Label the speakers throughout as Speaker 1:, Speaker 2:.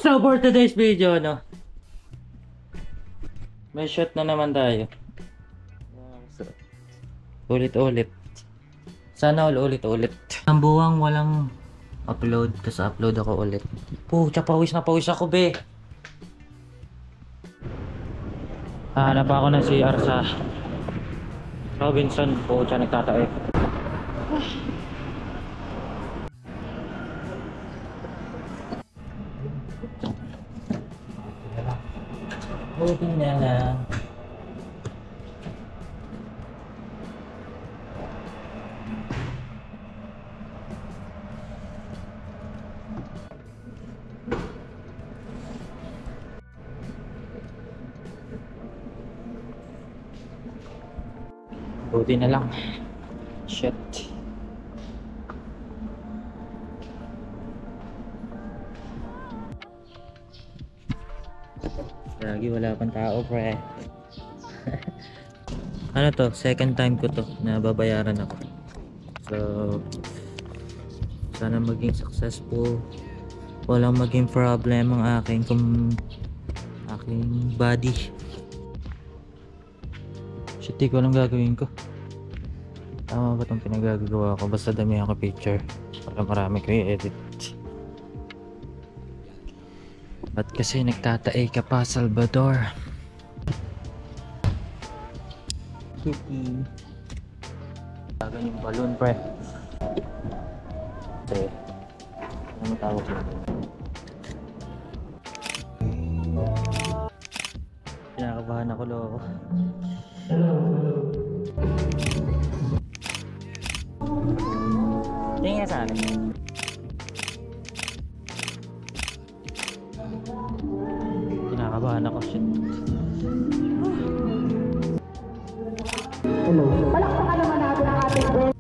Speaker 1: So for today's video, no, may shoot na naman tayo. Ulit-ulit. Sana ulit-ulit. Ang buwang walang upload, tapos upload ako ulit. Pucha, pawis na pawis ako, be. Hanap ako ng CR sa Robinson. Pucha, nagtatae. Buti na lang. Buti na lang. Shit. Lagi wala pang tao, pre. Ano to? Second time ko to na babayaran ako. So sana maging successful. Walang maging problem ang aking body. Shit, di ko alam gagawin ko. Tama ba itong pinagagawa ko? Basta dami ako picture para marami ko i-edit. Ba't kasi nagtatae ka pa, Salvador? Kitty. Tagan yung balloon, pre. Pre. Ano tawag yun? Pinakabahan ako, loko. Tingin ka sa akin. Kinakabahan ako, shit.
Speaker 2: Palakpakan naman natin ang ating best.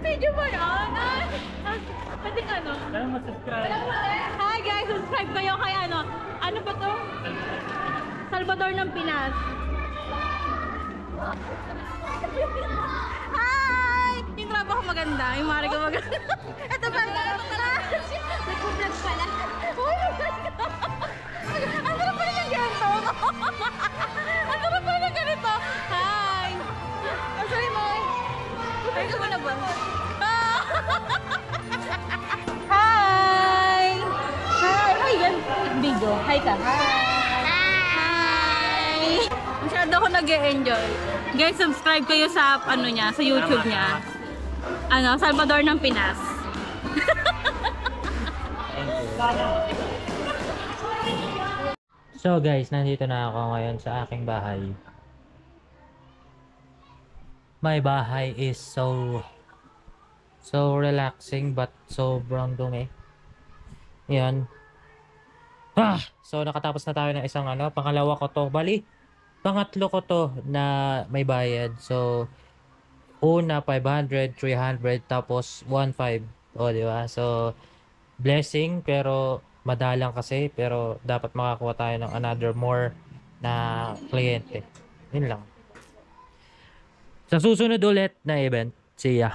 Speaker 3: Video ba yan? Pwede ano?
Speaker 1: Kaya mag-subscribe.
Speaker 3: Hi guys! Subscribe kayo kay ano? Ano ba to? Salvador ng Pinas. Hi! Yung trabaho maganda. Yung mari ko maganda. Ito pa rin. Nag-vlog pala. Oh my God! Ang sarap pala ng ganito. Ang sarap pala ng ganito. Hi! Oh, sorry mo. Ay, ka mo na ba? Hi! Hi! Ay, yan! Video. Hi ka. Hi! Masyado ako nag-e-enjoy. Guys, subscribe kayo sa ano niya, sa YouTube niya. Ano, Salvador ng Pinas.
Speaker 1: So guys, nandito na ako ngayon sa aking bahay. My bahay is so relaxing but sobrang dumi. Yan. So nakatapos na tayo ng isang pangalawa ko to. Bali, pangatlo ko to na may bayad. So una 500, 300 tapos 1.5. Oh, di ba? So blessing pero madalang kasi, pero dapat makakuha tayo ng another more na kliyente. Yun lang. Sa susunod ulit na event, see ya.